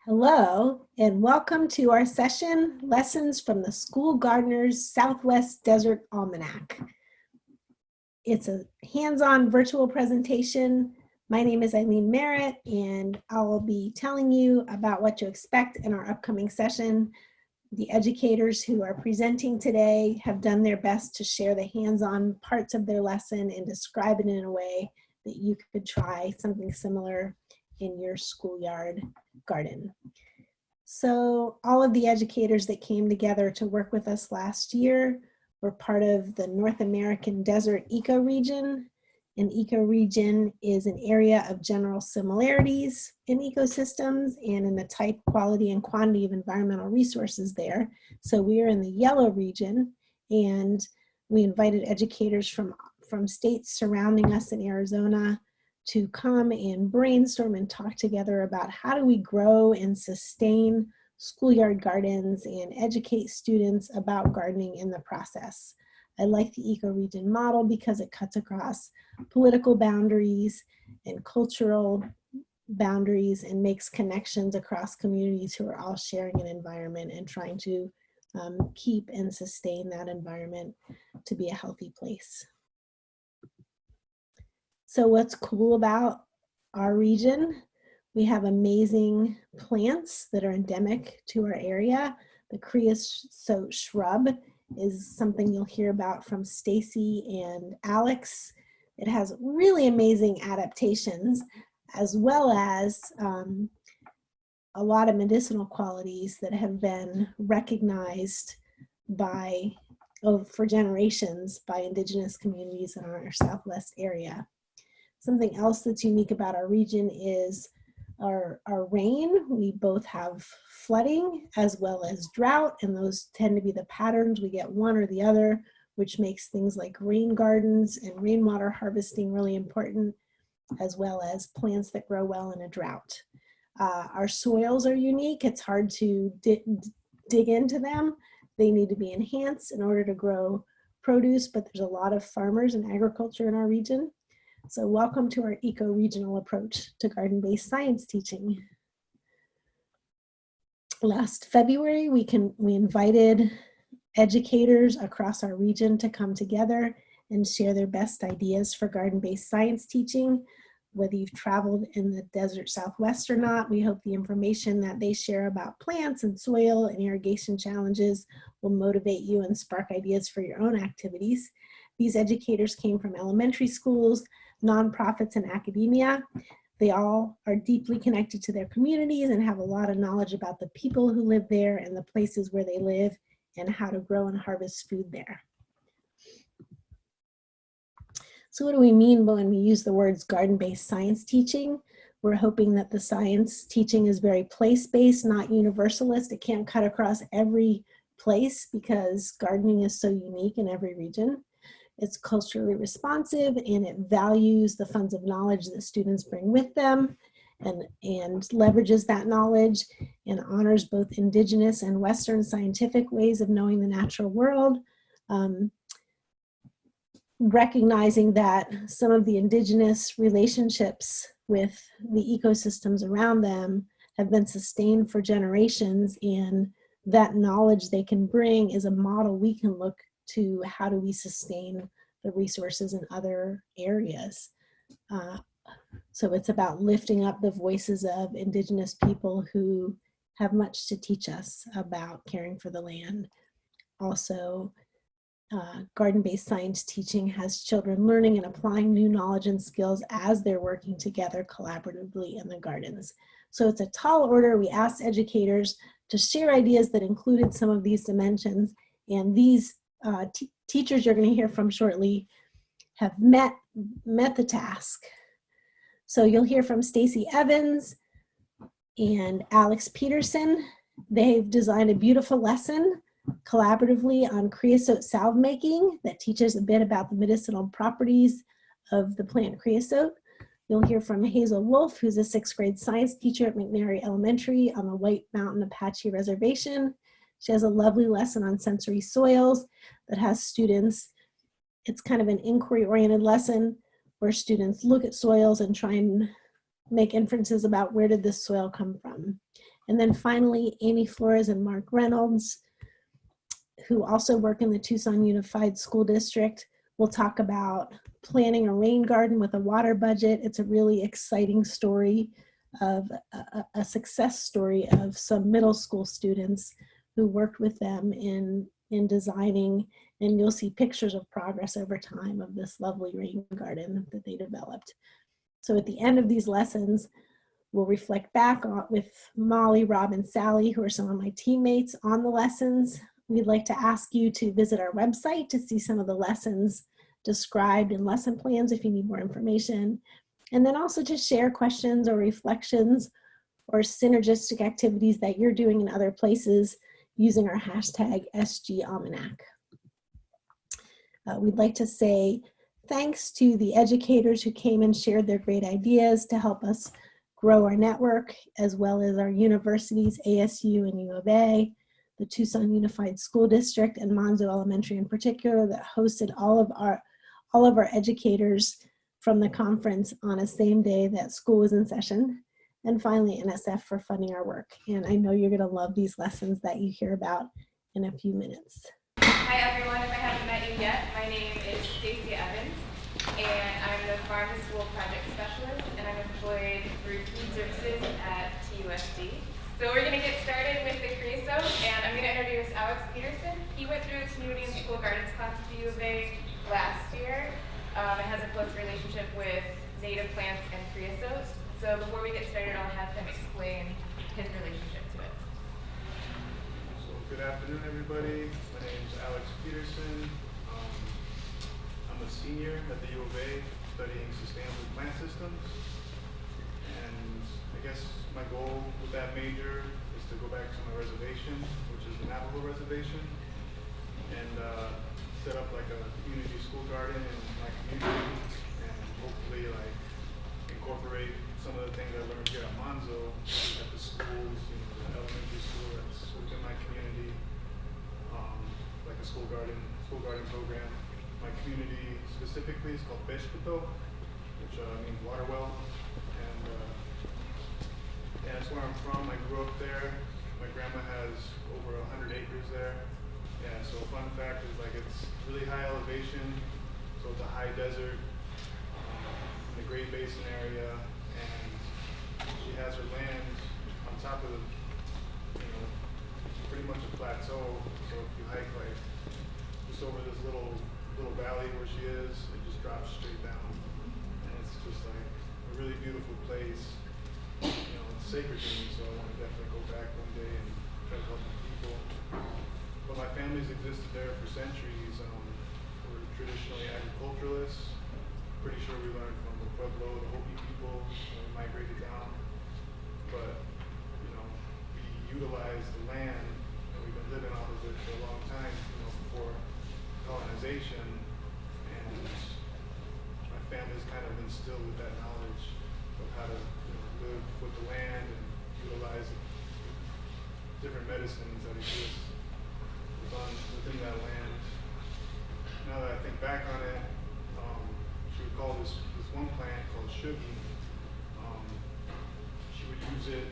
Hello, and welcome to our session, Lessons from the School Gardener's Southwest Desert Almanac. It's a hands-on virtual presentation. My name is Eileen Merritt, and I'll be telling you about what to expect in our upcoming session. The educators who are presenting today have done their best to share the hands-on parts of their lesson and describe it in a way that you could try something similar in your schoolyard garden. So all of the educators that came together to work with us last year were part of the North American Desert Ecoregion. An ecoregion is an area of general similarities in ecosystems and in the type, quality, and quantity of environmental resources there. So we are in the yellow region, and we invited educators from states surrounding us in Arizona to come and brainstorm and talk together about how do we grow and sustain schoolyard gardens and educate students about gardening in the process. I like the ecoregion model because it cuts across political boundaries and cultural boundaries and makes connections across communities who are all sharing an environment and trying to keep and sustain that environment to be a healthy place. So what's cool about our region? We have amazing plants that are endemic to our area. The creosote shrub is something you'll hear about from Stacy and Alex. It has really amazing adaptations, as well as a lot of medicinal qualities that have been recognized for generations by indigenous communities in our Southwest area. Something else that's unique about our region is our rain. We both have flooding as well as drought, and those tend to be the patterns. We get one or the other, which makes things like rain gardens and rainwater harvesting really important, as well as plants that grow well in a drought. Our soils are unique. It's hard to dig into them. They need to be enhanced in order to grow produce, but there's a lot of farmers and agriculture in our region. So welcome to our eco-regional approach to garden-based science teaching. Last February, we invited educators across our region to come together and share their best ideas for garden-based science teaching. Whether you've traveled in the desert Southwest or not, we hope the information that they share about plants and soil and irrigation challenges will motivate you and spark ideas for your own activities. These educators came from elementary schools, nonprofits, and academia. They all are deeply connected to their communities and have a lot of knowledge about the people who live there and the places where they live and how to grow and harvest food there. So what do we mean when we use the words garden-based science teaching? We're hoping that the science teaching is very place-based, not universalist. It can't cut across every place because gardening is so unique in every region. It's culturally responsive, and it values the funds of knowledge that students bring with them and leverages that knowledge and honors both indigenous and Western scientific ways of knowing the natural world, recognizing that some of the indigenous relationships with the ecosystems around them have been sustained for generations, and that knowledge they can bring is a model we can look to how do we sustain the resources in other areas. So it's about lifting up the voices of indigenous people who have much to teach us about caring for the land. Also, garden-based science teaching has children learning and applying new knowledge and skills as they're working together collaboratively in the gardens. So it's a tall order. We asked educators to share ideas that included some of these dimensions, and these teachers you're going to hear from shortly have met the task. So you'll hear from Stacy Evans and Alex Peterson. They've designed a beautiful lesson collaboratively on creosote salve making that teaches a bit about the medicinal properties of the plant creosote. You'll hear from Hazel Wolf, who's a 6th grade science teacher at McNary Elementary on the White Mountain Apache Reservation. She has a lovely lesson on sensory soils that has students, it's kind of an inquiry-oriented lesson where students look at soils and try and make inferences about where did this soil come from. And then finally, Amy Flores and Mark Reynolds, who also work in the Tucson Unified School District, will talk about planning a rain garden with a water budget. It's a really exciting story of a success story of some middle school students who worked with them in designing, and you'll see pictures of progress over time of this lovely rain garden that they developed. So at the end of these lessons, we'll reflect back on, with Molly, Rob, and Sally, who are some of my teammates, on the lessons. We'd like to ask you to visit our website to see some of the lessons described in lesson plans if you need more information. And then also to share questions or reflections or synergistic activities that you're doing in other places using our hashtag SGAlmanac. We'd like to say thanks to the educators who came and shared their great ideas to help us grow our network, as well as our universities, ASU and U of A, the Tucson Unified School District, and Monzo Elementary in particular, that hosted all of our educators from the conference on a same day that school was in session. And finally, NSF for funding our work. And I know you're gonna love these lessons that you hear about in a few minutes. Hi everyone, if I haven't met you yet, my name is Stacey Evans, and I'm the Farm to School Project Specialist, and I'm employed through Food Services at TUSD. So we're going to get started with the creosote, and I'm going to introduce Alex Peterson. He went through the Community and School Gardens class at the U of A last year, and has a close relationship with native plants and creosote. So before we get started, I'll have him explain his relationship to it. Good afternoon, everybody. My name is Alex Peterson. I'm a senior at the U of A studying sustainable plant systems. And I guess my goal with that major is to go back to my reservation, which is the Navajo Reservation, and set up like a community school garden in my community, and hopefully like incorporate some of the things I learned here at Monzo at the schools, you know, the elementary school that's within my community, like a school garden program. My community specifically is called Beshkuto, which means water well, and that's where I'm from. I grew up there. My grandma has over 100 acres there. Yeah, so fun fact is like it's really high elevation, so it's a high desert in the Great Basin area, and she has her land on top of the, you know, pretty much a plateau. So if you hike like just over this little valley where she is, it just drops straight down, and it's just like a really beautiful place. You know, it's sacred to me, so I want to definitely go back one day and try to help the people. But my family's existed there for centuries. We're traditionally agriculturalists. Pretty sure we learned from the Pueblo, the Hopi people when we migrated down. But, you know, we utilize the land, and we've been living off of it for a long time, you know, before colonization. And my family's kind of instilled with that knowledge of how to, you know, live with the land and utilize different medicines that exist within that land. Now that I think back on it, she would call this one plant called shugi. She would use it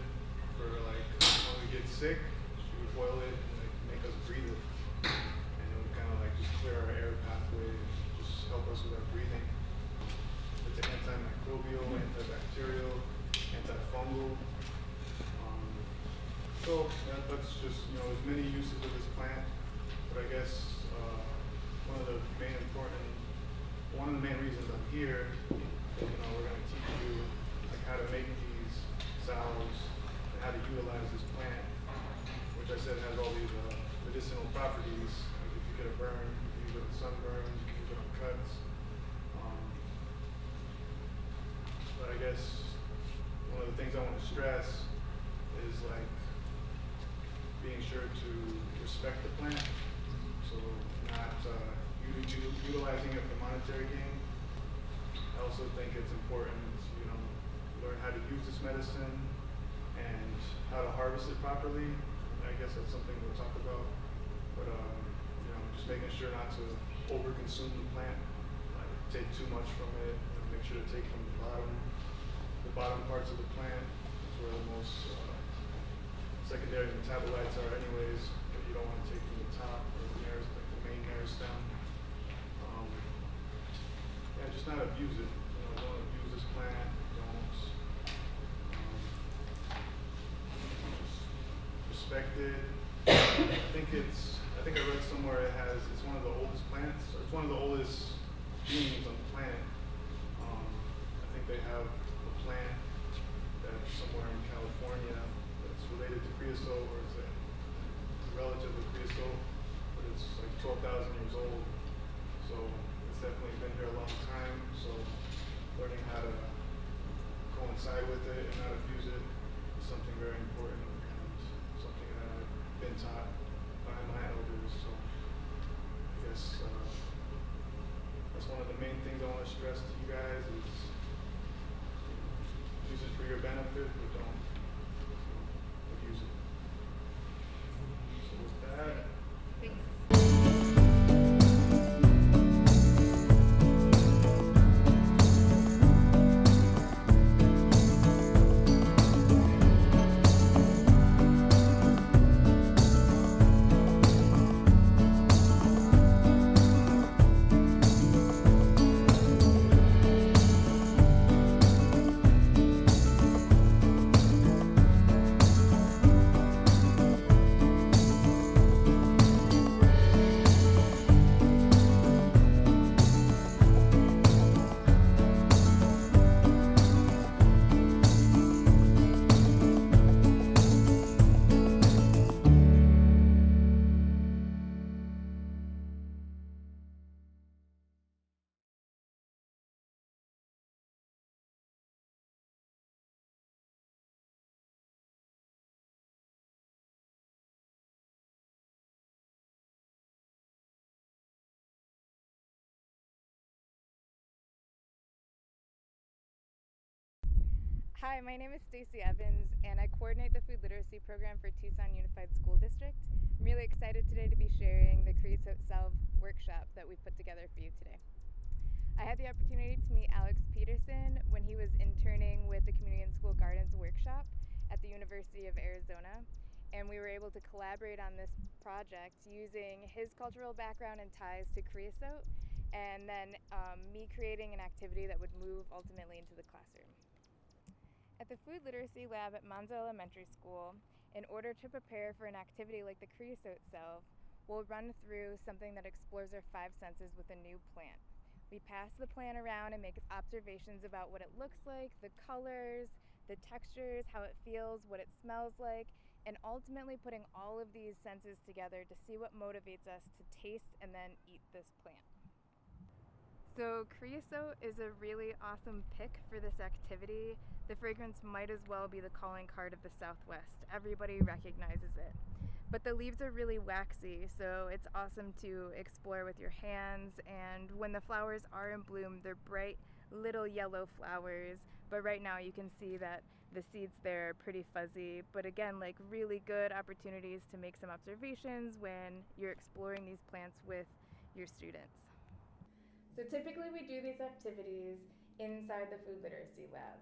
for like when we get sick. She would boil it and like make us breathe it, and it would kind of like just clear our air pathway, and just help us with our breathing. It's antimicrobial, antibacterial, antifungal. So that's just, you know, there's many uses of this plant, but I guess one of the main reasons I'm here, you know, we're going to teach you like how to make these salves and how to utilize this plant, which I said has all these medicinal properties. Like if you get a burn, you can use it on sunburns, you can use it on cuts. But I guess one of the things I want to stress is like being sure to respect the plant, so not utilizing it for monetary gain. I also think it's important to, you know, learn how to use this medicine and how to harvest it properly. I guess that's something we'll talk about. But you know, just making sure not to overconsume the plant, like take too much from it. You know, make sure to take from the bottom, the bottom parts of the plant. That's where the most secondary metabolites are anyways, but you don't want to take from the top or the main meristem. Yeah, just not abuse it. Don't abuse this plant. Don't just respect it. I think I read somewhere it's one of the oldest plants, or it's one of the oldest beings on the planet. I think they have a plant that's somewhere in California that's related to creosote, or it's a relative of creosote, but it's like 12,000 years old. So it's definitely been here a long time. So learning how to coincide with it and not abuse it is something very important, and something that I've been taught by my elders. So I guess that's one of the main things I want to stress to you guys is use it for your benefit, but don't abuse it. So with that. Thanks. Hi, my name is Stacey Evans, and I coordinate the food literacy program for Tucson Unified School District. I'm really excited today to be sharing the Creosote Salve workshop that we put together for you today. I had the opportunity to meet Alex Peterson when he was interning with the Community and School Gardens workshop at the University of Arizona, and we were able to collaborate on this project using his cultural background and ties to creosote, and then me creating an activity that would move ultimately into the classroom. At the Food Literacy Lab at Monza Elementary School, in order to prepare for an activity like the creosote salve, we'll run through something that explores our five senses with a new plant. We pass the plant around and make observations about what it looks like, the colors, the textures, how it feels, what it smells like, and ultimately putting all of these senses together to see what motivates us to taste and then eat this plant. So creosote is a really awesome pick for this activity. The fragrance might as well be the calling card of the Southwest. Everybody recognizes it. But the leaves are really waxy, so it's awesome to explore with your hands. And when the flowers are in bloom, they're bright little yellow flowers. But right now you can see that the seeds there are pretty fuzzy. But again, like really good opportunities to make some observations when you're exploring these plants with your students. So typically we do these activities inside the food literacy lab.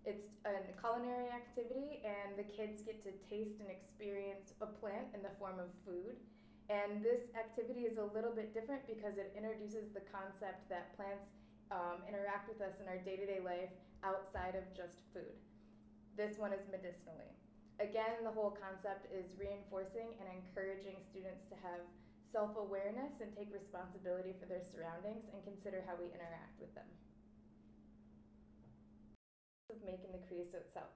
It's a culinary activity, and the kids get to taste and experience a plant in the form of food. And this activity is a little bit different because it introduces the concept that plants interact with us in our day-to-day life outside of just food. This one is medicinally. Again, the whole concept is reinforcing and encouraging students to have self-awareness and take responsibility for their surroundings and consider how we interact with them. Of making the creosote salve.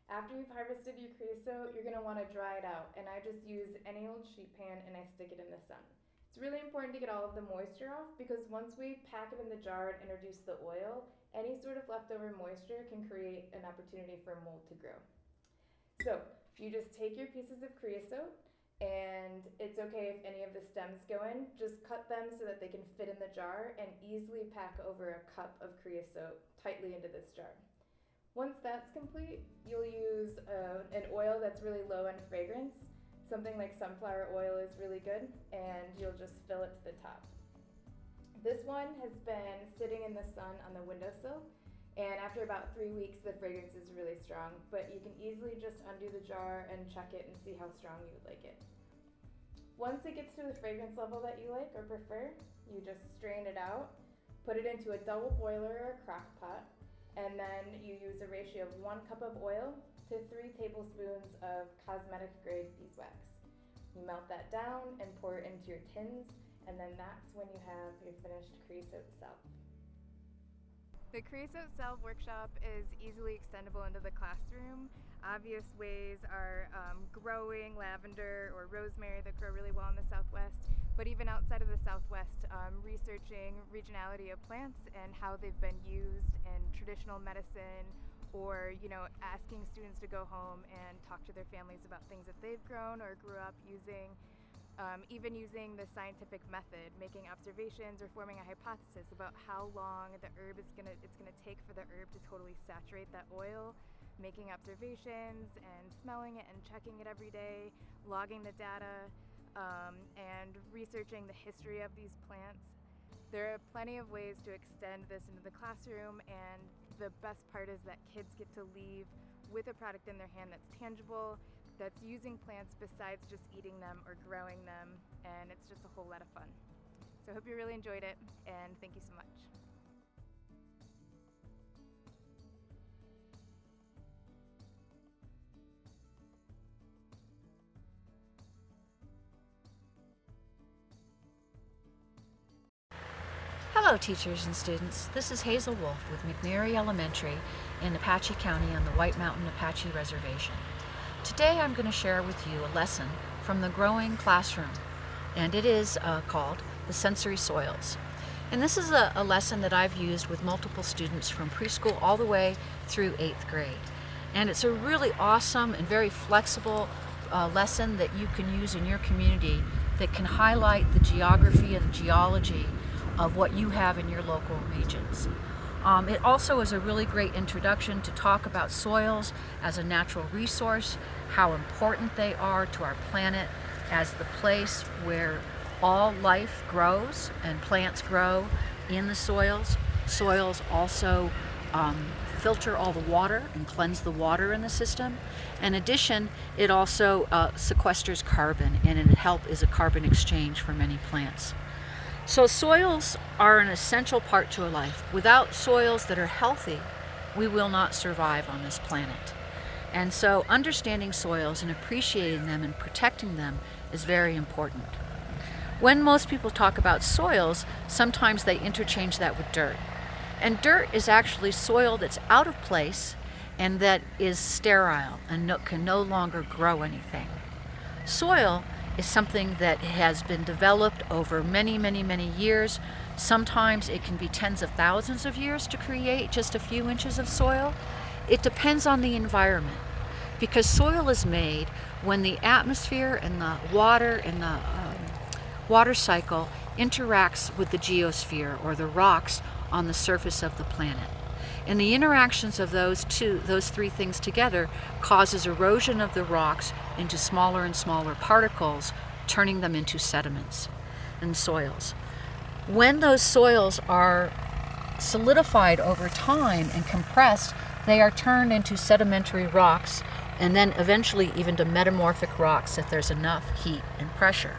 After you've harvested your creosote, you're going to want to dry it out, and I just use any old sheet pan and I stick it in the sun. It's really important to get all of the moisture off because once we pack it in the jar and introduce the oil, any sort of leftover moisture can create an opportunity for mold to grow. So you just take your pieces of creosote, and it's okay if any of the stems go in. Just cut them so that they can fit in the jar and easily pack over a cup of creosote tightly into this jar. Once that's complete, you'll use an oil that's really low in fragrance. Something like sunflower oil is really good, and you'll just fill it to the top. This one has been sitting in the sun on the windowsill, And after about 3 weeks, the fragrance is really strong, but you can easily just undo the jar and check it and see how strong you would like it. Once it gets to the fragrance level that you like or prefer, you just strain it out, put it into a double boiler or a crock pot, and then you use a ratio of 1 cup of oil to 3 tablespoons of cosmetic grade beeswax. You melt that down and pour it into your tins, and then that's when you have your finished creosote salve. The creosote salve workshop is easily extendable into the classroom. Obvious ways are growing lavender or rosemary that grow really well in the Southwest, but even outside of the Southwest, researching regionality of plants and how they've been used in traditional medicine, or asking students to go home and talk to their families about things that they've grown or grew up using. Even using the scientific method, making observations or forming a hypothesis about how long the herb it's gonna take for the herb to totally saturate that oil, making observations and smelling it and checking it every day, logging the data, and researching the history of these plants. There are plenty of ways to extend this into the classroom, and the best part is that kids get to leave with a product in their hand that's tangible, that's using plants besides just eating them or growing them, and it's just a whole lot of fun. So I hope you really enjoyed it, and thank you so much. Hello teachers and students, this is Hazel Wolf with McNary Elementary in Apache County on the White Mountain Apache Reservation. Today I'm going to share with you a lesson from the growing classroom, and it is called The Sensory Soils. And this is a lesson that I've used with multiple students from preschool all the way through 8th grade. And it's a really awesome and very flexible lesson that you can use in your community that can highlight the geography and geology of what you have in your local regions. It also is a really great introduction to talk about soils as a natural resource, how important they are to our planet as the place where all life grows and plants grow in the soils. Soils also filter all the water and cleanse the water in the system. In addition, it also sequesters carbon, and is a carbon exchange for many plants. So soils are an essential part to a life. Without soils that are healthy, we will not survive on this planet. And so understanding soils and appreciating them and protecting them is very important. When most people talk about soils, sometimes they interchange that with dirt. And dirt is actually soil that's out of place and that is sterile and can no longer grow anything. Soil is something that has been developed over many, many, many years. Sometimes it can be tens of thousands of years to create just a few inches of soil. It depends on the environment, because soil is made when the atmosphere and the water cycle interacts with the geosphere, or the rocks on the surface of the planet. And the interactions of those three things together causes erosion of the rocks into smaller and smaller particles, turning them into sediments and soils. When those soils are solidified over time and compressed, they are turned into sedimentary rocks, and then eventually even to metamorphic rocks if there's enough heat and pressure.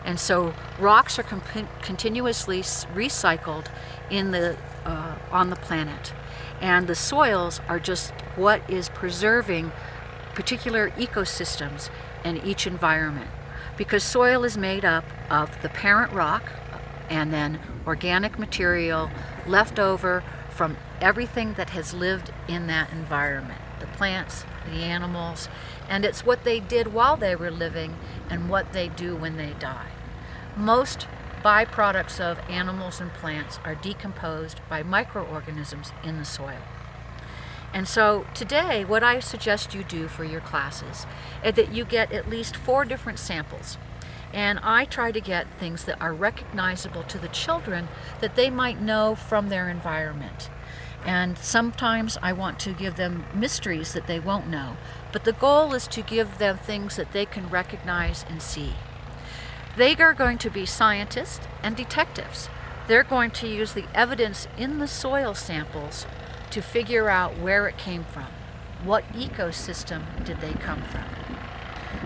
And so rocks are continuously recycled on the planet. And the soils are just what is preserving particular ecosystems in each environment. Because soil is made up of the parent rock and then organic material left over from everything that has lived in that environment. The plants, the animals, and it's what they did while they were living and what they do when they die. Most byproducts of animals and plants are decomposed by microorganisms in the soil. And so today, what I suggest you do for your classes is that you get at least 4 different samples. And I try to get things that are recognizable to the children that they might know from their environment. And sometimes I want to give them mysteries that they won't know. But the goal is to give them things that they can recognize and see. They are going to be scientists and detectives. They're going to use the evidence in the soil samples to figure out where it came from. What ecosystem did they come from?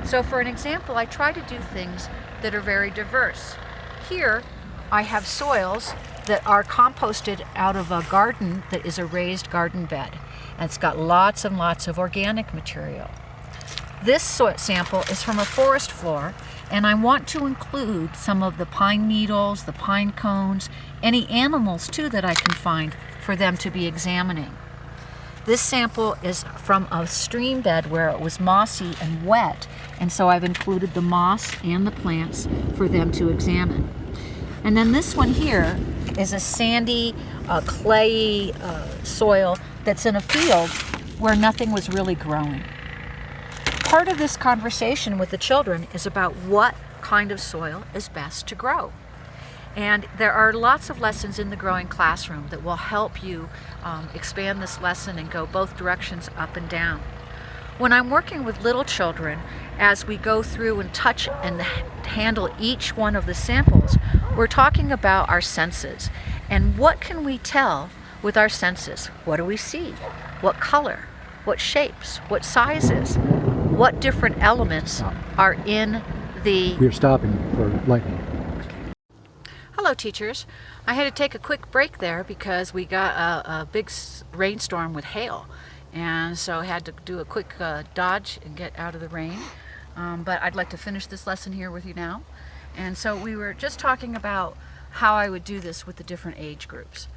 So for an example, I try to do things that are very diverse. Here, I have soils that are composted out of a garden that is a raised garden bed. And it's got lots and lots of organic material. This sample is from a forest floor, and I want to include some of the pine needles, the pine cones, any animals too that I can find for them to be examining. This sample is from a stream bed where it was mossy and wet, and so I've included the moss and the plants for them to examine. And then this one here is a sandy, clayey soil that's in a field where nothing was really growing. Part of this conversation with the children is about what kind of soil is best to grow. And there are lots of lessons in the growing classroom that will help you expand this lesson and go both directions, up and down. When I'm working with little children, as we go through and touch and handle each one of the samples, we're talking about our senses. And what can we tell with our senses? What do we see? What color? What shapes? What sizes? What different elements are in the... We're stopping for lightning. Hello teachers. I had to take a quick break there because we got a big rainstorm with hail. And so I had to do a quick dodge and get out of the rain. But I'd like to finish this lesson here with you now. And so we were just talking about how I would do this with the different age groups.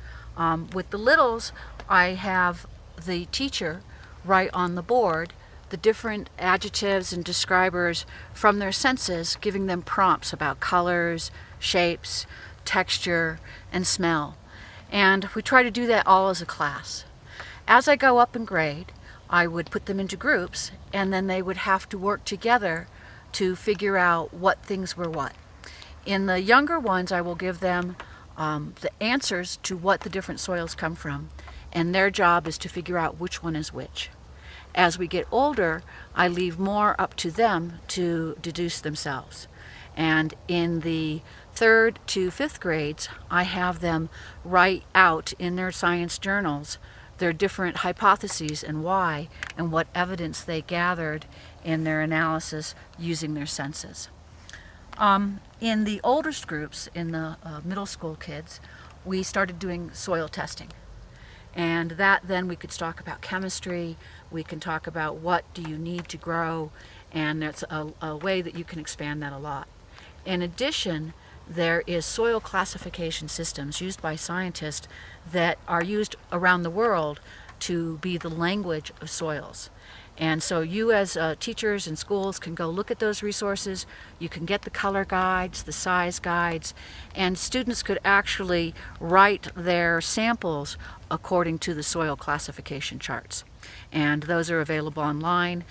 With the littles, I have the teacher write on the board the different adjectives and describers from their senses, giving them prompts about colors, shapes, texture, and smell. And we try to do that all as a class. As I go up in grade, I would put them into groups, and then they would have to work together to figure out what things were what. In the younger ones, I will give them the answers to what the different soils come from, and their job is to figure out which one is which. As we get older, I leave more up to them to deduce themselves. And in the 3rd to 5th grades, I have them write out in their science journals their different hypotheses and why, and what evidence they gathered in their analysis using their senses. In the oldest groups, in the middle school kids, we started doing soil testing. And that then we could talk about chemistry, we can talk about what do you need to grow, and that's a way that you can expand that a lot. In addition, there is soil classification systems used by scientists that are used around the world to be the language of soils. And so you as teachers and schools can go look at those resources. You can get the color guides, the size guides, and students could actually write their samples according to the soil classification charts. And those are available online.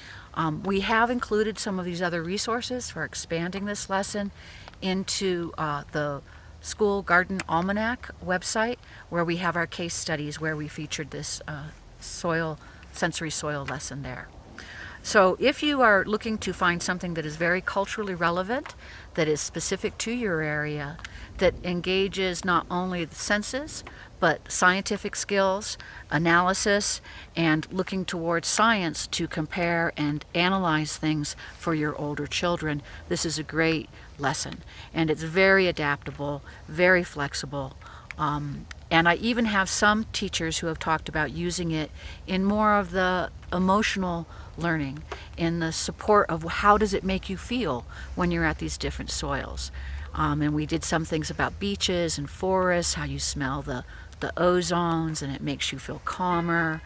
We have included some of these other resources for expanding this lesson into the School Garden Almanac website, where we have our case studies where we featured this sensory soil lesson there. So if you are looking to find something that is very culturally relevant, that is specific to your area, that engages not only the senses, but scientific skills, analysis, and looking towards science to compare and analyze things for your older children, this is a great lesson. And it's very adaptable, very flexible. And I even have some teachers who have talked about using it in more of the emotional learning, in the support of how does it make you feel when you're at these different soils. And we did some things about beaches and forests, how you smell the ozones and it makes you feel calmer,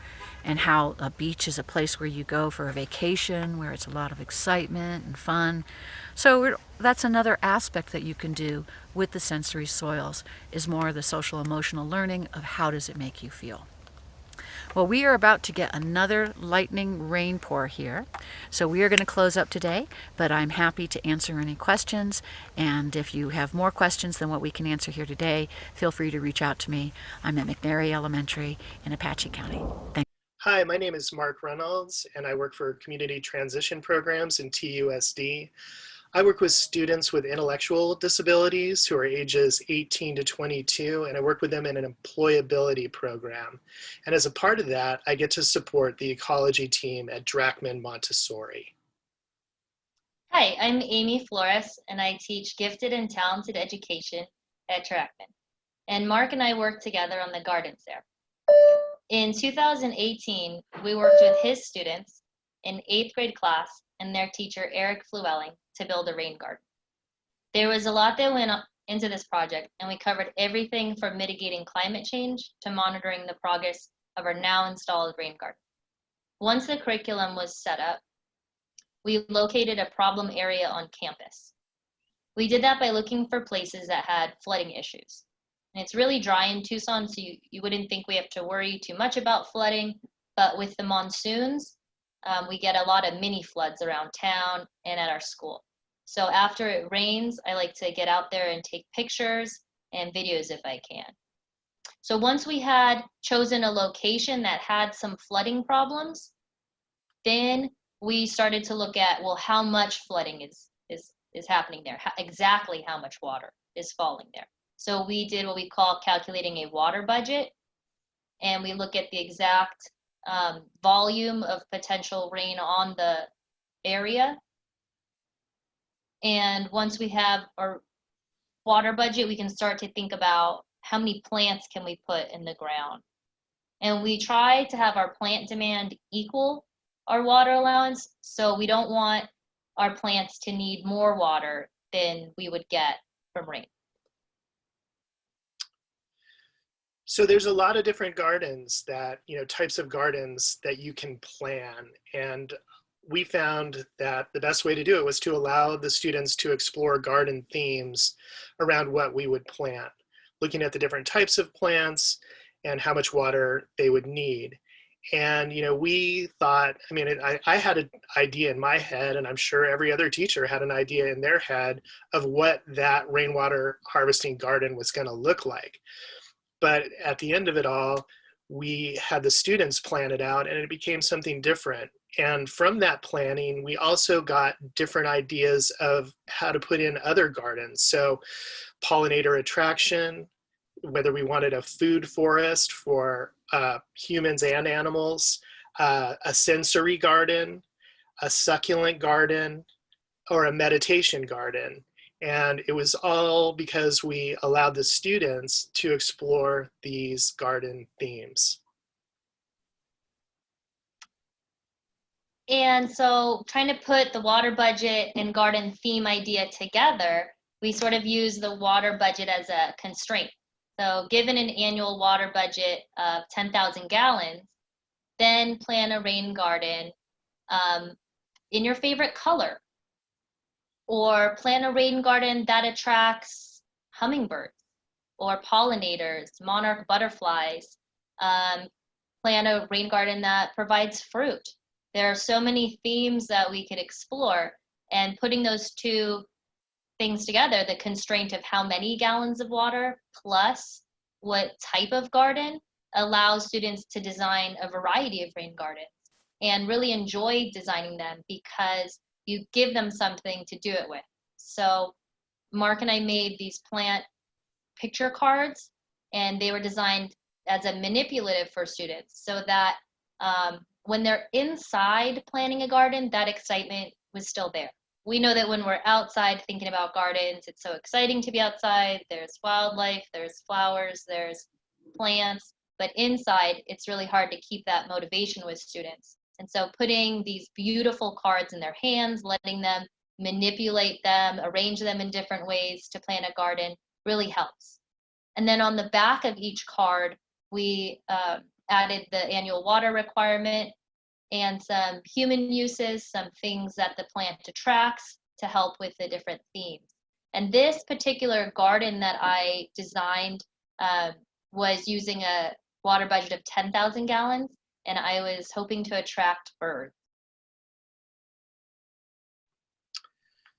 and how a beach is a place where you go for a vacation, where it's a lot of excitement and fun. So that's another aspect that you can do with the sensory soils, is more of the social emotional learning of how does it make you feel. Well, we are about to get another lightning rain pour here, so we are going to close up today, but I'm happy to answer any questions, and if you have more questions than what we can answer here today, feel free to reach out to me. I'm at McNairy Elementary in Apache County. Thank you. Hi, my name is Mark Reynolds, and I work for Community Transition Programs in TUSD. I work with students with intellectual disabilities who are ages 18 to 22, and I work with them in an employability program. And as a part of that, I get to support the ecology team at Drachman Montessori. Hi, I'm Amy Flores, and I teach gifted and talented education at Drachman. And Mark and I work together on the gardens there. In 2018, we worked with his students in 8th grade class and their teacher, Eric Fluelling, to build a rain garden. There was a lot that went into this project, and we covered everything from mitigating climate change to monitoring the progress of our now installed rain garden. Once the curriculum was set up, we located a problem area on campus. We did that by looking for places that had flooding issues. And it's really dry in Tucson, so you wouldn't think we have to worry too much about flooding, but with the monsoons, we get a lot of mini floods around town and at our school. So after it rains, I like to get out there and take pictures and videos if I can. So once we had chosen a location that had some flooding problems, then we started to look at, well, how much flooding is happening there? Exactly how much water is falling there? So we did what we call calculating a water budget, and we look at the exact volume of potential rain on the area. And once we have our water budget, we can start to think about how many plants can we put in the ground. And we try to have our plant demand equal our water allowance, so we don't want our plants to need more water than we would get from rain. So there's a lot of different gardens that, types of gardens that you can plan. And we found that the best way to do it was to allow the students to explore garden themes around what we would plant, looking at the different types of plants and how much water they would need. And, we thought, I had an idea in my head, and I'm sure every other teacher had an idea in their head of what that rainwater harvesting garden was going to look like. But at the end of it all, we had the students plan it out, and it became something different. And from that planning, we also got different ideas of how to put in other gardens. So pollinator attraction, whether we wanted a food forest for humans and animals, a sensory garden, a succulent garden, or a meditation garden. And it was all because we allowed the students to explore these garden themes. And so trying to put the water budget and garden theme idea together, we sort of use the water budget as a constraint. So given an annual water budget of 10,000 gallons, then plan a rain garden in your favorite color, or plan a rain garden that attracts hummingbirds or pollinators, monarch butterflies. Plan a rain garden that provides fruit. There are so many themes that we could explore, and putting those two things together, the constraint of how many gallons of water plus what type of garden, allows students to design a variety of rain gardens and really enjoy designing them because you give them something to do it with. So Mark and I made these plant picture cards, and they were designed as a manipulative for students so that when they're inside planning a garden, that excitement was still there. We know that when we're outside thinking about gardens, it's so exciting to be outside. There's wildlife, there's flowers, there's plants, but inside, it's really hard to keep that motivation with students. And so putting these beautiful cards in their hands, letting them manipulate them, arrange them in different ways to plant a garden really helps. And then on the back of each card, we added the annual water requirement and some human uses, some things that the plant attracts to help with the different themes. And this particular garden that I designed was using a water budget of 10,000 gallons, and I was hoping to attract birds.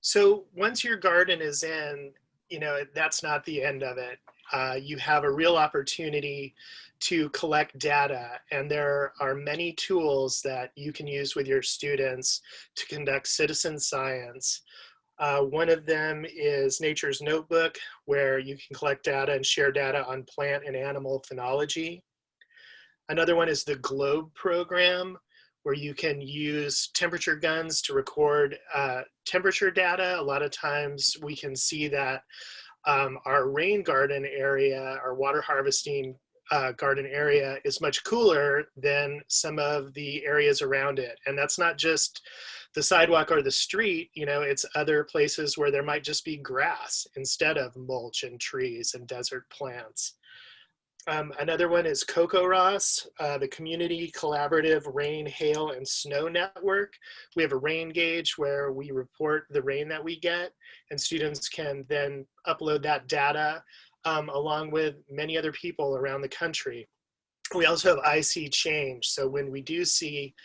So once your garden is in, that's not the end of it. You have a real opportunity to collect data, and there are many tools that you can use with your students to conduct citizen science One of them is Nature's Notebook, where you can collect data and share data on plant and animal phenology. Another one is the Globe program, where you can use temperature guns to record temperature data. A lot of times we can see that our rain garden area, our water harvesting garden area is much cooler than some of the areas around it. And that's not just the sidewalk or the street, you know, it's other places where there might just be grass instead of mulch and trees and desert plants. Another one is CocoRoss, the Community Collaborative Rain, Hail, and Snow Network. We have a rain gauge where we report the rain that we get, and students can then upload that data along with many other people around the country. We also have IC Change, so when we do see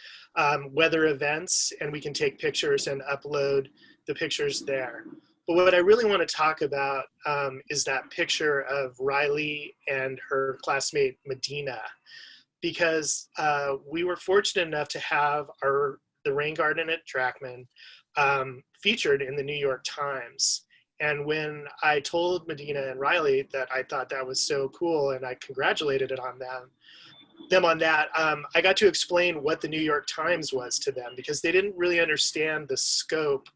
weather events, and we can take pictures and upload the pictures there. But what I really want to talk about is that picture of Riley and her classmate Medina, because we were fortunate enough to have the rain garden at Drachman featured in the New York Times. And when I told Medina and Riley that I thought that was so cool and I congratulated it on them on that, I got to explain what the New York Times was to them, because they didn't really understand the scope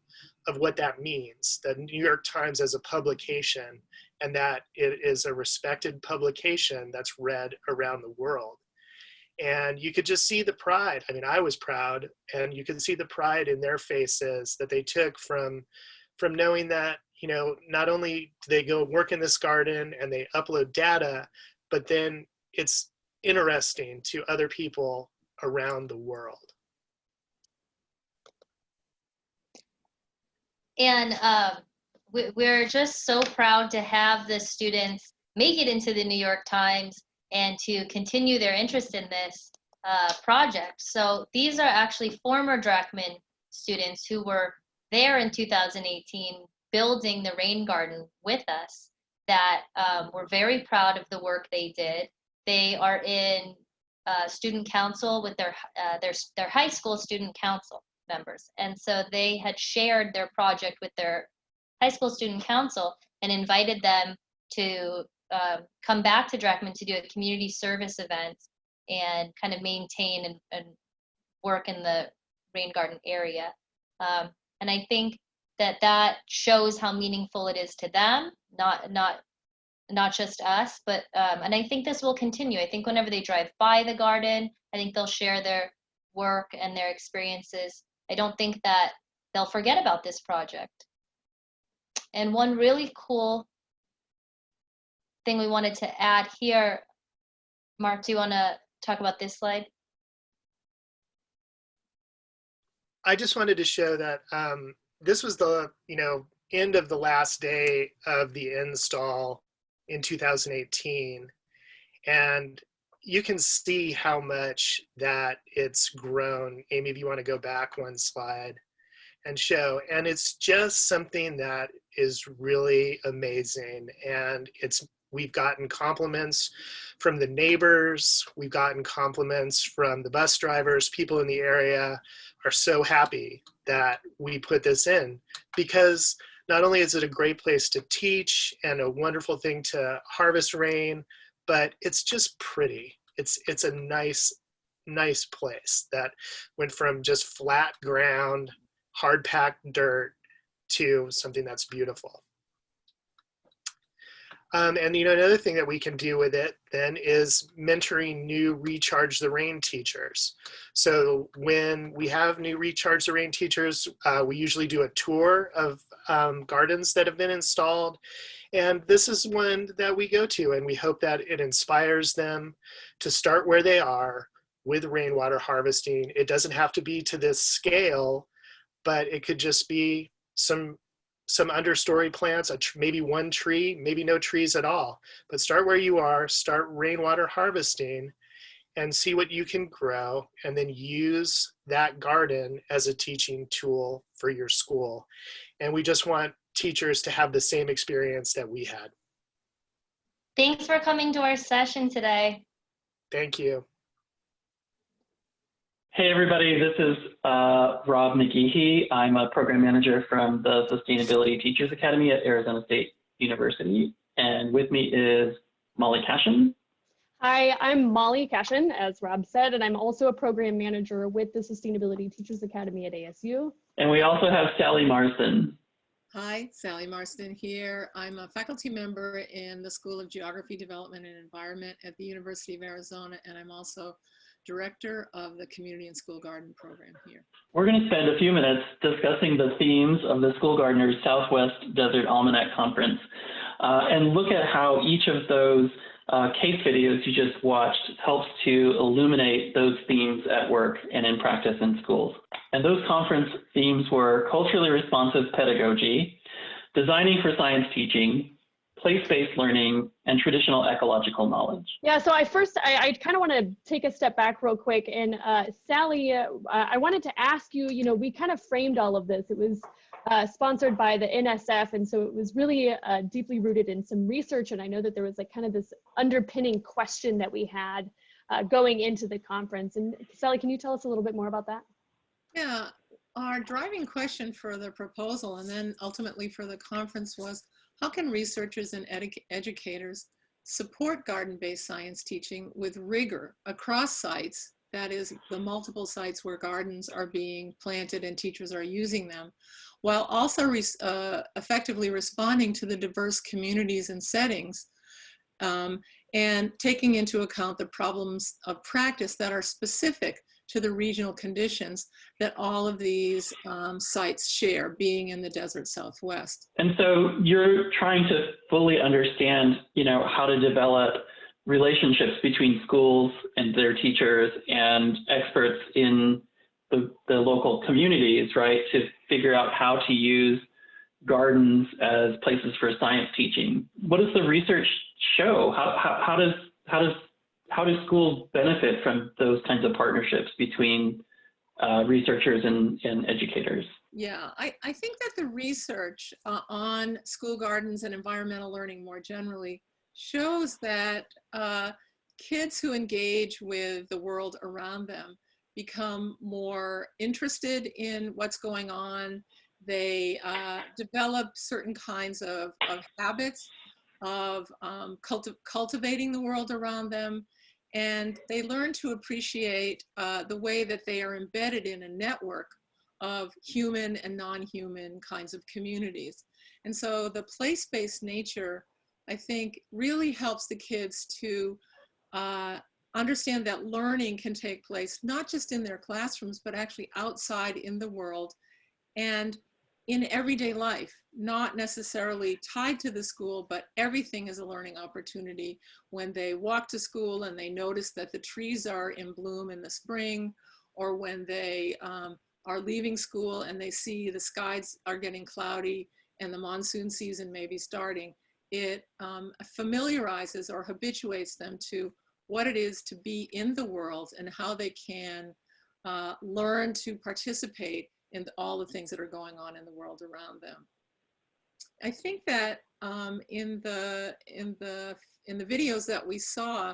of what that means, the New York Times as a publication, and that it is a respected publication that's read around the world. And you could just see the pride. I mean, I was proud, and you could see the pride in their faces that they took from knowing that, you know, not only do they go work in this garden and they upload data, but then it's interesting to other people around the world. And we're just so proud to have the students make it into the New York Times and to continue their interest in this project. So these are actually former Drachman students who were there in 2018 building the rain garden with us, that we're very proud of the work they did. They are in student council with their high school student council members. And so they had shared their project with their high school student council and invited them to come back to Drachman to do a community service event and kind of maintain and work in the rain garden area. And I think that shows how meaningful it is to them, not just us, but and I think this will continue. I think whenever they drive by the garden, I think they'll share their work and their experiences. I don't think that they'll forget about this project. And one really cool thing we wanted to add here, Mark, do you want to talk about this slide? I just wanted to show that this was the end of the last day of the install in 2018, and you can see how much that it's grown. Amy, if you want to go back one slide and show, and it's just something that is really amazing. And we've gotten compliments from the neighbors, we've gotten compliments from the bus drivers. People in the area are so happy that we put this in, because not only is it a great place to teach and a wonderful thing to harvest rain, but it's just pretty. It's a nice place that went from just flat ground, hard packed dirt, to something that's beautiful. And another thing that we can do with it then is mentoring new Recharge the Rain teachers. So when we have new Recharge the Rain teachers, we usually do a tour of gardens that have been installed. And this is one that we go to, and we hope that it inspires them to start where they are with rainwater harvesting. It doesn't have to be to this scale, but it could just be some understory plants, maybe one tree, maybe no trees at all. But start where you are, start rainwater harvesting, and see what you can grow, and then use that garden as a teaching tool for your school. And we just want teachers to have the same experience that we had. Thanks for coming to our session today. Thank you. Hey everybody, this is Rob McGehee. I'm a program manager from the Sustainability Teachers Academy at Arizona State University. And with me is Molly Cashin. Hi, I'm Molly Cashin, as Rob said, and I'm also a program manager with the Sustainability Teachers Academy at ASU. And we also have Sally Marston. Hi, Sally Marston here. I'm a faculty member in the School of Geography, Development, and Environment at the University of Arizona, and I'm also director of the Community and School Garden program here. We're going to spend a few minutes discussing the themes of the School Gardeners Southwest Desert Almanac Conference and look at how each of those case videos you just watched helps to illuminate those themes at work and in practice in schools. And those conference themes were culturally responsive pedagogy, designing for science teaching, place-based learning, and traditional ecological knowledge. Yeah, so I kind of want to take a step back real quick. And Sally, I wanted to ask you, we kind of framed all of this. It was sponsored by the NSF, and so it was really deeply rooted in some research. And I know that there was like kind of this underpinning question that we had going into the conference. And Sally, can you tell us a little bit more about that? Yeah, our driving question for the proposal and then ultimately for the conference was, how can researchers and educators support garden-based science teaching with rigor across sites, that is the multiple sites where gardens are being planted and teachers are using them, while also effectively responding to the diverse communities and settings and taking into account the problems of practice that are specific to the regional conditions that all of these sites share, being in the desert Southwest. And so you're trying to fully understand, how to develop relationships between schools and their teachers and experts in the local communities, right, to figure out how to use gardens as places for science teaching. What does the research show? How do schools benefit from those kinds of partnerships between researchers and educators? Yeah, I think that the research on school gardens and environmental learning more generally shows that kids who engage with the world around them become more interested in what's going on. They develop certain kinds of habits of cultivating the world around them. And they learn to appreciate the way that they are embedded in a network of human and non-human kinds of communities. And so the place-based nature, I think, really helps the kids to understand that learning can take place not just in their classrooms, but actually outside in the world and in everyday life, not necessarily tied to the school, but everything is a learning opportunity. When they walk to school and they notice that the trees are in bloom in the spring, or when they are leaving school and they see the skies are getting cloudy and the monsoon season may be starting, it familiarizes or habituates them to what it is to be in the world and how they can learn to participate in all the things that are going on in the world around them. I think that in the videos that we saw,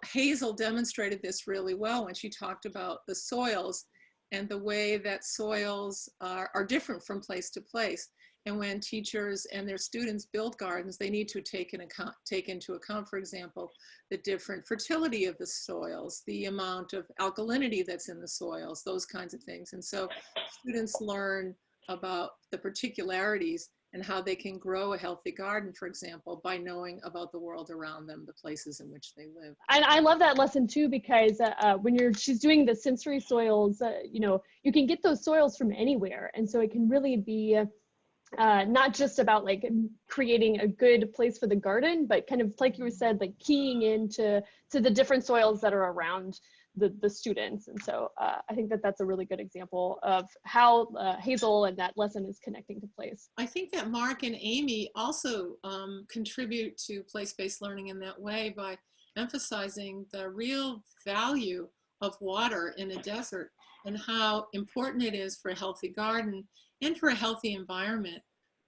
Hazel demonstrated this really well when she talked about the soils and the way that soils are different from place to place. And when teachers and their students build gardens, they need to take into account, for example, the different fertility of the soils, the amount of alkalinity that's in the soils, those kinds of things. And so students learn about the particularities and how they can grow a healthy garden, for example, by knowing about the world around them, the places in which they live. And I love that lesson too, because when she's doing the sensory soils, you can get those soils from anywhere. And so it can really be not just about like creating a good place for the garden, but kind of like you said, like keying into the different soils that are around the students. And so I think that that's a really good example of how Hazel and that lesson is connecting to place. I think that Mark and Amy also contribute to place-based learning in that way by emphasizing the real value of water in a desert and how important it is for a healthy garden and for a healthy environment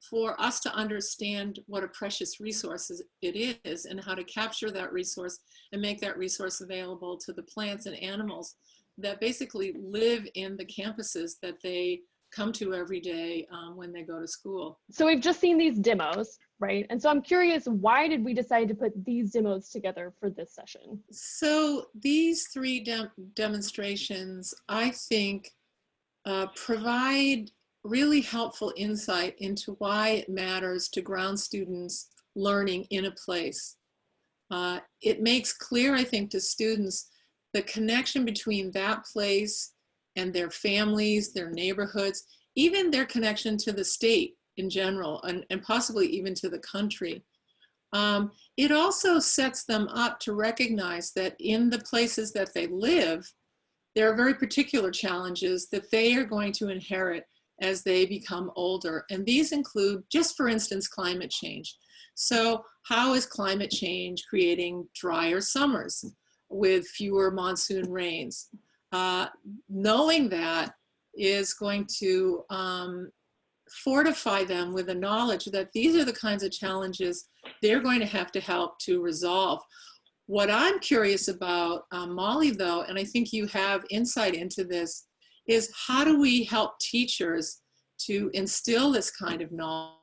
for us to understand what a precious resource it is and how to capture that resource and make that resource available to the plants and animals that basically live in the campuses that they come to every day when they go to school. So we've just seen these demos, right? And so I'm curious, why did we decide to put these demos together for this session? So these three demonstrations, I think, provide really helpful insight into why it matters to ground students learning in a place. It makes clear, I think, to students the connection between that place and their families, their neighborhoods, even their connection to the state in general, and possibly even to the country. It also sets them up to recognize that in the places that they live, there are very particular challenges that they are going to inherit as they become older. And these include, just for instance, climate change. So how is climate change creating drier summers with fewer monsoon rains? Knowing that is going to fortify them with the knowledge that these are the kinds of challenges they're going to have to help to resolve. What I'm curious about, Molly, though, and I think you have insight into this, is how do we help teachers to instill this kind of knowledge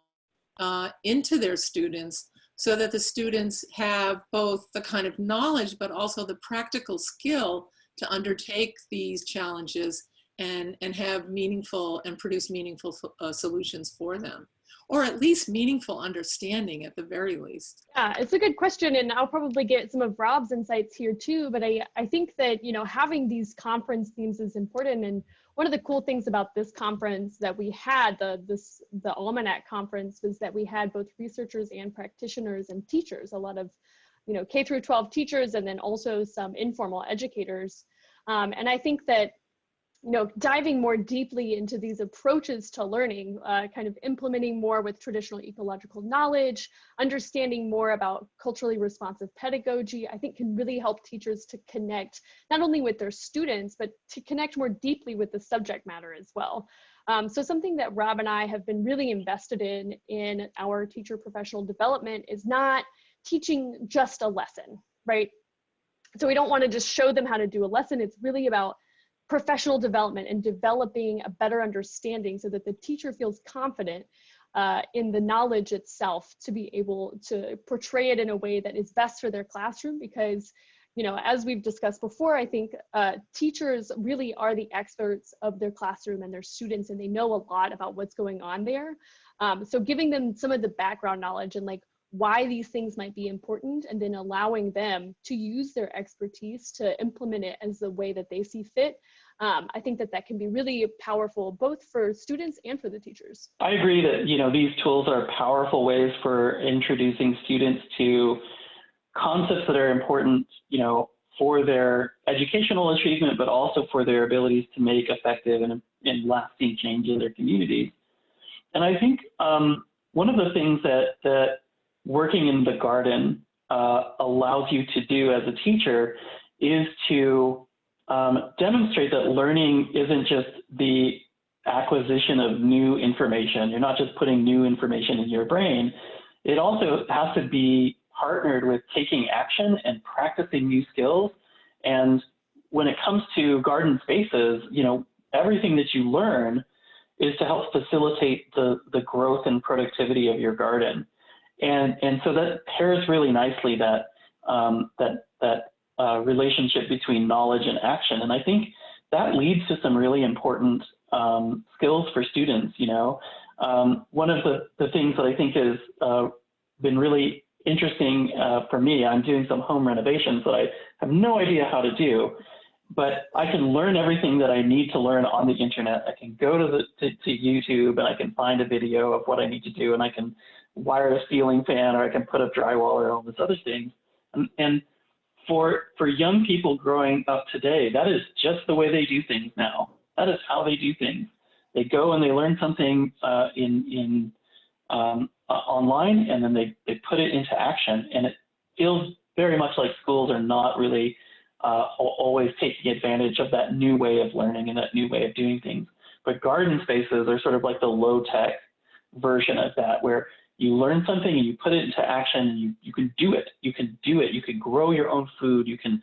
into their students so that the students have both the kind of knowledge but also the practical skill to undertake these challenges and have meaningful and produce meaningful solutions for them, or at least meaningful understanding at the very least? Yeah, it's a good question, and I'll probably get some of Rob's insights here too, but I think that, you know, having these conference themes is important. And one of the cool things about this conference that we had, the Almanac conference, was that we had both researchers and practitioners and teachers, a lot of, you know, K through 12 teachers, and then also some informal educators. And I think that, you know, diving more deeply into these approaches to learning, kind of implementing more with traditional ecological knowledge, understanding more about culturally responsive pedagogy, I think can really help teachers to connect not only with their students, but to connect more deeply with the subject matter as well. So something that Rob and I have been really invested in our teacher professional development is not teaching just a lesson, right? So we don't want to just show them how to do a lesson. It's really about professional development and developing a better understanding so that the teacher feels confident in the knowledge itself to be able to portray it in a way that is best for their classroom. Because, you know, as we've discussed before, I think teachers really are the experts of their classroom and their students, and they know a lot about what's going on there. So giving them some of the background knowledge and like why these things might be important, and then allowing them to use their expertise to implement it as the way that they see fit. I think that can be really powerful, both for students and for the teachers. I agree that, you know, these tools are powerful ways for introducing students to concepts that are important, you know, for their educational achievement, but also for their abilities to make effective and lasting change in their communities. And I think one of the things that working in the garden allows you to do as a teacher is to demonstrate that learning isn't just the acquisition of new information. You're not just putting new information in your brain. It also has to be partnered with taking action and practicing new skills. And when it comes to garden spaces, you know, everything that you learn is to help facilitate the growth and productivity of your garden. And so that pairs really nicely that relationship between knowledge and action. And I think that leads to some really important skills for students. You know, one of the things that I think has been really interesting for me, I'm doing some home renovations that I have no idea how to do, but I can learn everything that I need to learn on the internet. I can go to YouTube and I can find a video of what I need to do, and I can wire a ceiling fan, or I can put up drywall, or all these other things. And for young people growing up today, that is just the way they do things now. That is how they do things. They go and they learn something online, and then they put it into action. And it feels very much like schools are not really always taking advantage of that new way of learning and that new way of doing things. But garden spaces are sort of like the low-tech version of that, where you learn something and you put it into action, and you can do it. You can do it. You can grow your own food. You can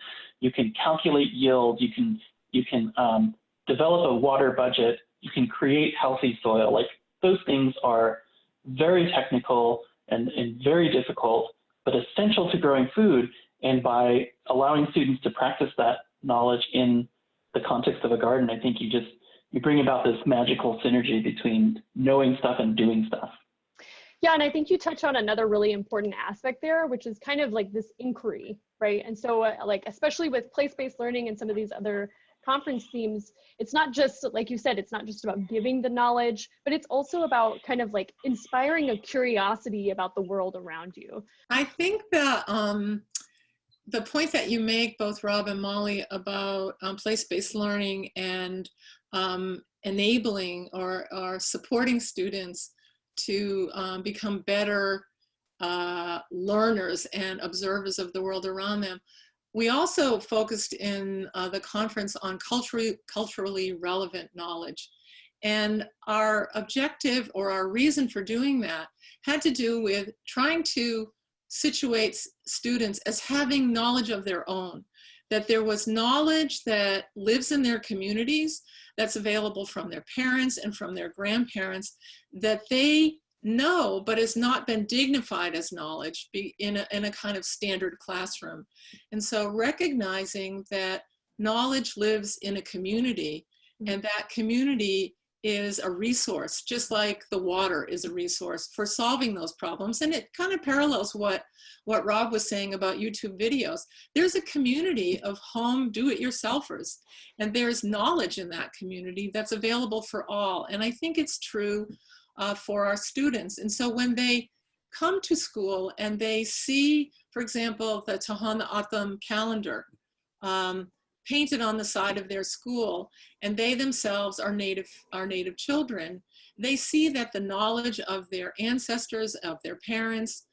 calculate yield. You can develop a water budget. You can create healthy soil. Like, those things are very technical and very difficult, but essential to growing food. And by allowing students to practice that knowledge in the context of a garden, I think you bring about this magical synergy between knowing stuff and doing stuff. Yeah, and I think you touch on another really important aspect there, which is kind of like this inquiry, right? And so like, especially with place-based learning and some of these other conference themes, it's not just, like you said, it's not just about giving the knowledge, but it's also about kind of like inspiring a curiosity about the world around you. I think the point that you make, both Rob and Molly, about place-based learning and enabling or supporting students to become better learners and observers of the world around them. We also focused in the conference on culturally relevant knowledge. And our objective, or our reason for doing that, had to do with trying to situate students as having knowledge of their own, that there was knowledge that lives in their communities, that's available from their parents and from their grandparents, that they know, but has not been dignified as knowledge in a kind of standard classroom. And so recognizing that knowledge lives in a community, and that community is a resource, just like the water is a resource for solving those problems. And it kind of parallels what Rob was saying about YouTube videos. There's a community of home do-it-yourselfers, and there's knowledge in that community that's available for all. And I think it's true for our students. And so when they come to school and they see, for example, the Tohono O'odham calendar painted on the side of their school, and they themselves are native children, they see that the knowledge of their ancestors, of their parents,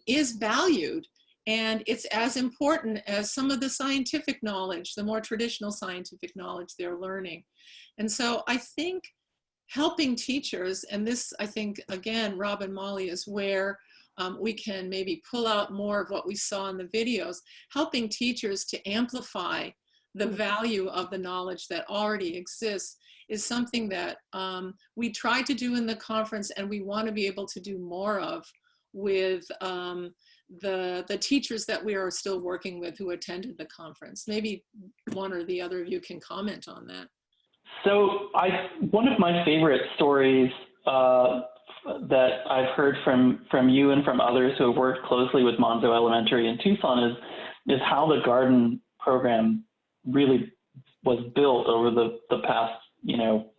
is valued. And it's as important as some of the scientific knowledge, the more traditional scientific knowledge they're learning. And so I think helping teachers, and this, I think, again, Rob and Molly, is where we can maybe pull out more of what we saw in the videos, helping teachers to amplify the value of the knowledge that already exists is something that we tried to do in the conference, and we want to be able to do more of with the teachers that we are still working with who attended the conference. Maybe one or the other of you can comment on that. So one of my favorite stories that I've heard from you and from others who have worked closely with Monzo Elementary in Tucson is how the garden program really was built over the past,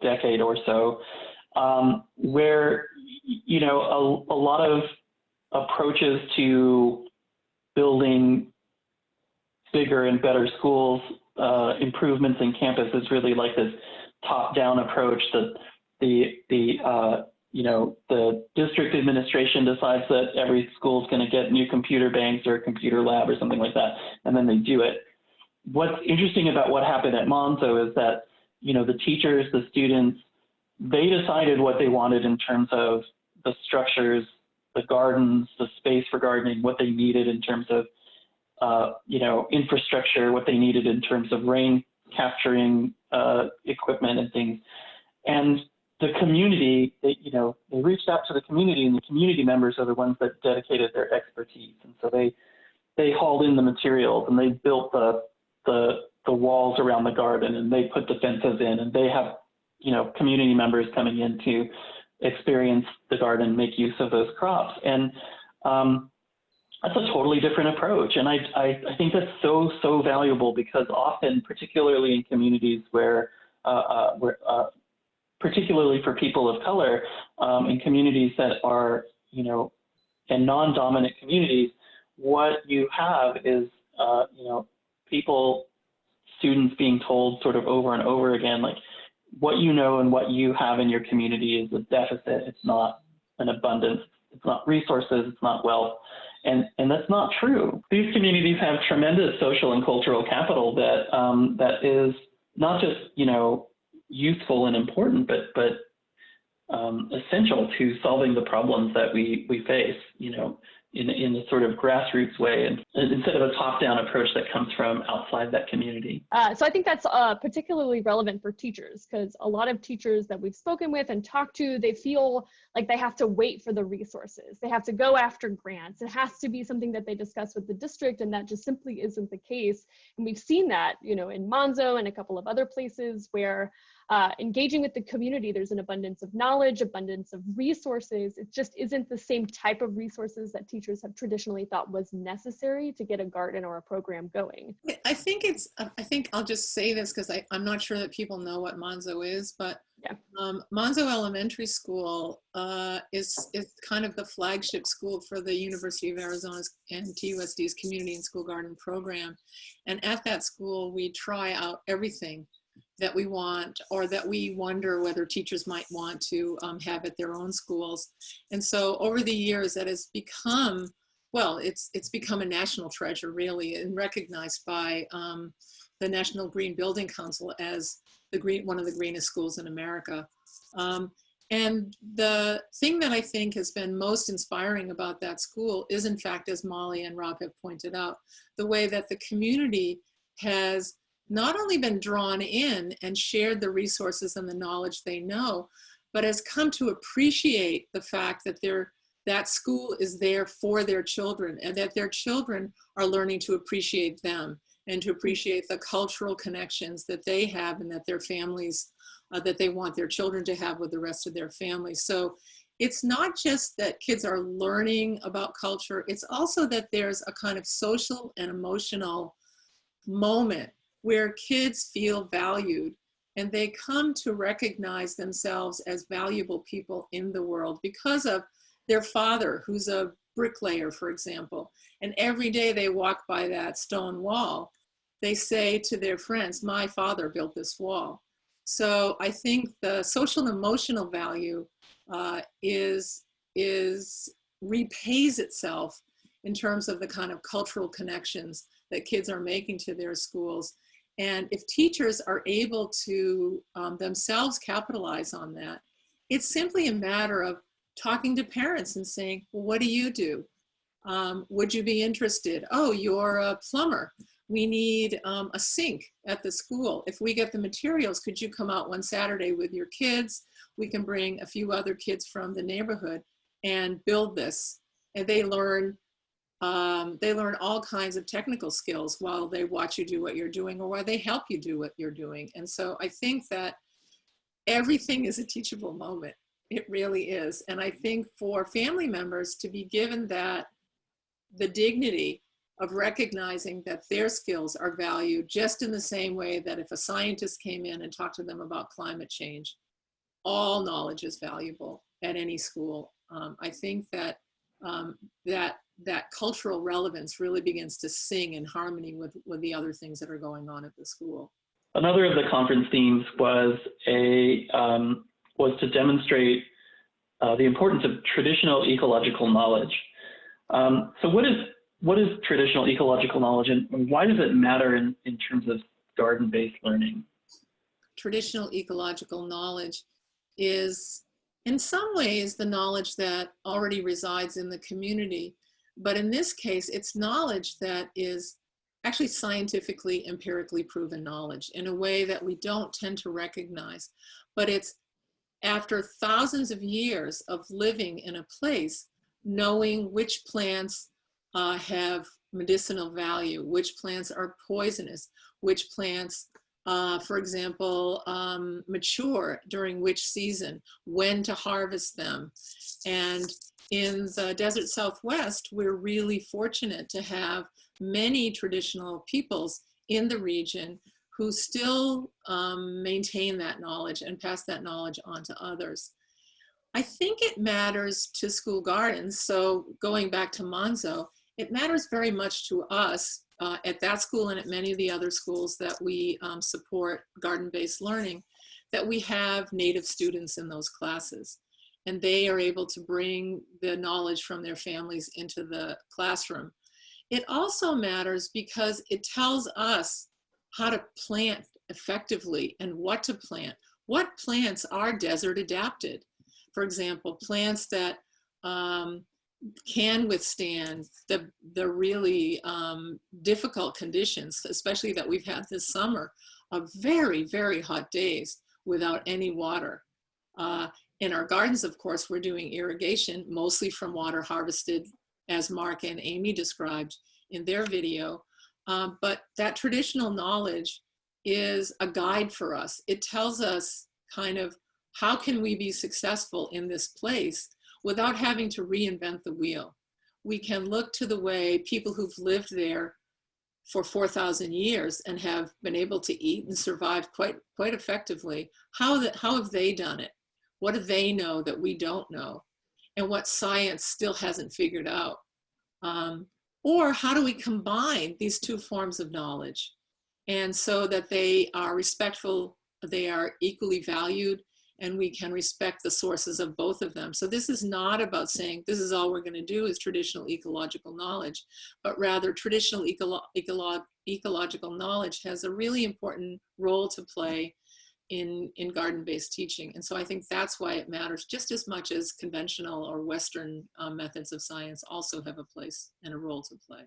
decade or so, where, a lot of approaches to building bigger and better schools, improvements in campus is really like this top-down approach that the district administration decides that every school is going to get new computer banks or a computer lab or something like that, and then they do it. What's interesting about what happened at Monzo is that, the teachers, the students, they decided what they wanted in terms of the structures, the gardens, the space for gardening, what they needed in terms of, infrastructure, what they needed in terms of rain capturing equipment and things. And the community, they reached out to the community, and the community members are the ones that dedicated their expertise. And so they hauled in the materials, and they built the walls around the garden, and they put the fences in, and they have, community members coming in to experience the garden, make use of those crops. And that's a totally different approach. And I think that's so valuable, because often, particularly in communities where particularly for people of color, in communities that are, in non-dominant communities, what you have is, students being told sort of over and over again, like, what you know and what you have in your community is a deficit. It's not an abundance. It's not resources. It's not wealth. And that's not true. These communities have tremendous social and cultural capital that is not just, useful and important, but essential to solving the problems that we face, you know, in a sort of grassroots way, and instead of a top-down approach that comes from outside that community. So I think that's particularly relevant for teachers, because a lot of teachers that we've spoken with and talked to, they feel like they have to wait for the resources. They have to go after grants. It has to be something that they discuss with the district, and that just simply isn't the case. And we've seen that, you know, in Monzo and a couple of other places where engaging with the community, there's an abundance of knowledge, abundance of resources. It just isn't the same type of resources that teachers have traditionally thought was necessary to get a garden or a program going. I think I'll just say this because I'm not sure that people know what Monzo is, but Yeah. Monzo Elementary School is kind of the flagship school for the University of Arizona's and TUSD's Community and School Garden program. And at that school, we try out everything that we want or that we wonder whether teachers might want to have at their own schools. And so over the years, that has become, well, it's become a national treasure, really, and recognized by the National Green Building Council as one of the greenest schools in America. And the thing that I think has been most inspiring about that school is, in fact, as Molly and Rob have pointed out, the way that the community has not only been drawn in and shared the resources and the knowledge they know, but has come to appreciate the fact that that school is there for their children, and that their children are learning to appreciate them and to appreciate the cultural connections that they have and that their families, that they want their children to have with the rest of their families. So it's not just that kids are learning about culture, it's also that there's a kind of social and emotional moment where kids feel valued and they come to recognize themselves as valuable people in the world because of their father, who's a bricklayer, for example. And every day they walk by that stone wall, they say to their friends, my father built this wall. So I think the social and emotional value repays itself in terms of the kind of cultural connections that kids are making to their schools. And if teachers are able to themselves capitalize on that, it's simply a matter of talking to parents and saying, well, what do you do? Would you be interested? Oh, you're a plumber. We need a sink at the school. If we get the materials, could you come out one Saturday with your kids? We can bring a few other kids from the neighborhood and build this. And they learn all kinds of technical skills while they watch you do what you're doing or while they help you do what you're doing. And so I think that everything is a teachable moment. It really is. And I think for family members to be given the dignity of recognizing that their skills are valued just in the same way that if a scientist came in and talked to them about climate change, all knowledge is valuable at any school. I think that that cultural relevance really begins to sing in harmony with the other things that are going on at the school. Another of the conference themes was to demonstrate the importance of traditional ecological knowledge. So what is traditional ecological knowledge, and why does it matter in terms of garden-based learning? Traditional ecological knowledge is, in some ways, the knowledge that already resides in the community. But in this case, it's knowledge that is actually scientifically, empirically proven knowledge in a way that we don't tend to recognize. But it's after thousands of years of living in a place, knowing which plants have medicinal value, which plants are poisonous, which plants, for example, mature during which season, when to harvest them. And in the Desert Southwest, we're really fortunate to have many traditional peoples in the region who still maintain that knowledge and pass that knowledge on to others. I think it matters to school gardens. So going back to Monzo, it matters very much to us at that school and at many of the other schools that we support garden-based learning, that we have Native students in those classes. And they are able to bring the knowledge from their families into the classroom. It also matters because it tells us how to plant effectively and what to plant. What plants are desert adapted? for example, plants that can withstand the really difficult conditions, especially that we've had this summer, of very, very hot days without any water. In our gardens, of course, we're doing irrigation, mostly from water harvested, as Mark and Amy described in their video. But that traditional knowledge is a guide for us. It tells us kind of how can we be successful in this place without having to reinvent the wheel. We can look to the way people who've lived there for 4,000 years and have been able to eat and survive quite effectively. How have they done it? What do they know that we don't know? And what science still hasn't figured out? Or how do we combine these two forms of knowledge? And so that they are respectful, they are equally valued, and we can respect the sources of both of them. So this is not about saying this is all we're going to do is traditional ecological knowledge, but rather traditional ecological knowledge has a really important role to play in garden-based teaching. And so I think that's why it matters just as much as conventional or Western methods of science also have a place and a role to play.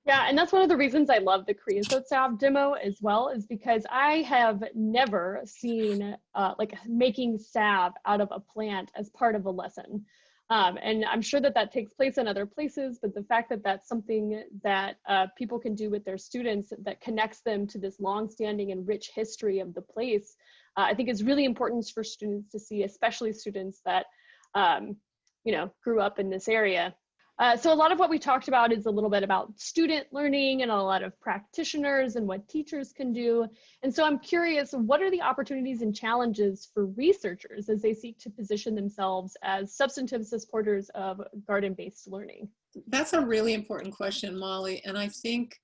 Yeah, and that's one of the reasons I love the creosote salve demo as well, is because I have never seen like making salve out of a plant as part of a lesson. And I'm sure that that takes place in other places, but the fact that that's something that people can do with their students that connects them to this longstanding and rich history of the place, I think is really important for students to see, especially students that, you know, grew up in this area. So a lot of what we talked about is a little bit about student learning and a lot of practitioners and what teachers can do. And so I'm curious, what are the opportunities and challenges for researchers as they seek to position themselves as substantive supporters of garden-based learning? That's a really important question, Molly. And I think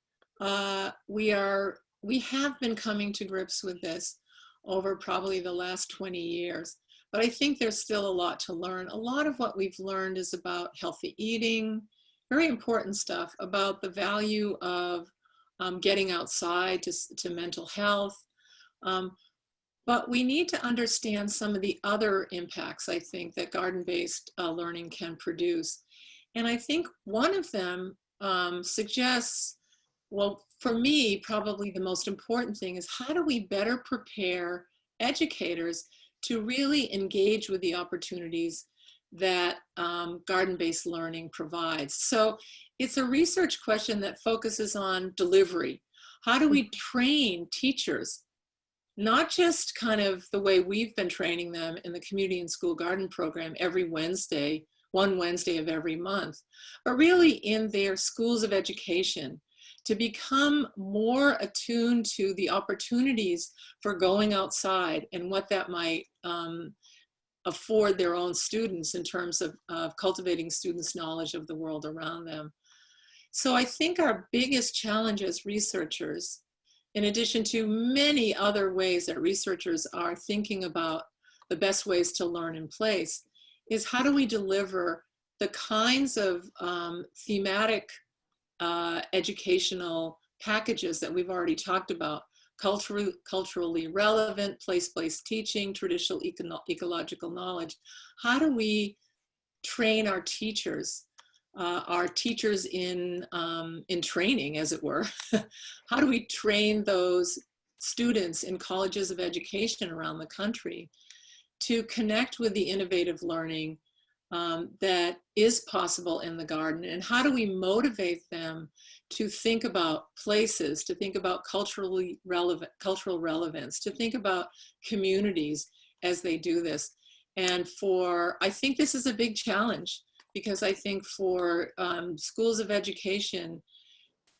we have been coming to grips with this over probably the last 20 years. But I think there's still a lot to learn. A lot of what we've learned is about healthy eating, very important stuff about the value of getting outside to mental health. But we need to understand some of the other impacts, I think, that garden-based learning can produce. And I think one of them suggests, well, for me, probably the most important thing is how do we better prepare educators to really engage with the opportunities that garden-based learning provides. So it's a research question that focuses on delivery. How do we train teachers, not just kind of the way we've been training them in the community and school garden program every Wednesday, one Wednesday of every month, but really in their schools of education, to become more attuned to the opportunities for going outside and what that might afford their own students in terms of cultivating students' knowledge of the world around them. So I think our biggest challenge as researchers, in addition to many other ways that researchers are thinking about the best ways to learn in place, is how do we deliver the kinds of thematic educational packages that we've already talked about, culturally relevant, place-based teaching, traditional ecological knowledge. How do we train our teachers in training, as it were? How do we train those students in colleges of education around the country to connect with the innovative learning that is possible in the garden? And how do we motivate them to think about places, to think about cultural relevance, to think about communities as they do this? And I think this is a big challenge, because I think for schools of education,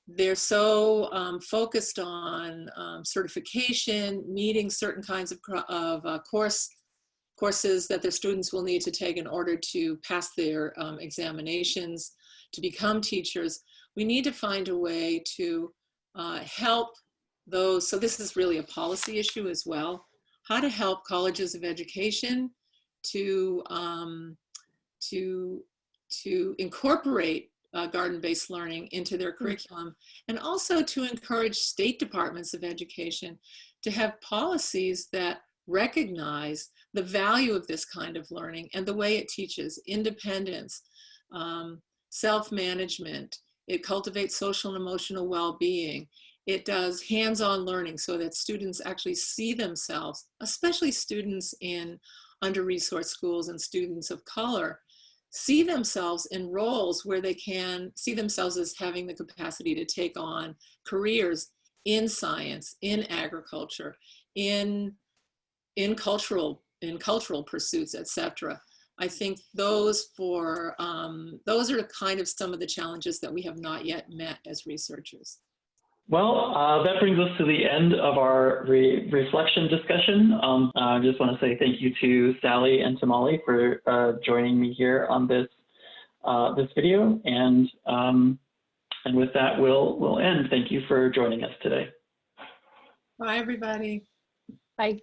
they're so focused on certification, meeting certain kinds of courses that their students will need to take in order to pass their examinations, to become teachers. We need to find a way to help those. So this is really a policy issue as well. How to help colleges of education to incorporate garden-based learning into their curriculum, and also to encourage state departments of education to have policies that recognize the value of this kind of learning and the way it teaches independence, self-management. It cultivates social and emotional well-being. It does hands-on learning so that students actually see themselves, especially students in under-resourced schools and students of color, see themselves in roles where they can see themselves as having the capacity to take on careers in science, in agriculture, in cultural pursuits, etc. I think those are kind of some of the challenges that we have not yet met as researchers. Well, that brings us to the end of our reflection discussion. I just want to say thank you to Sally and to Molly for joining me here on this video. And with that, we'll end. Thank you for joining us today. Bye, everybody. Bye.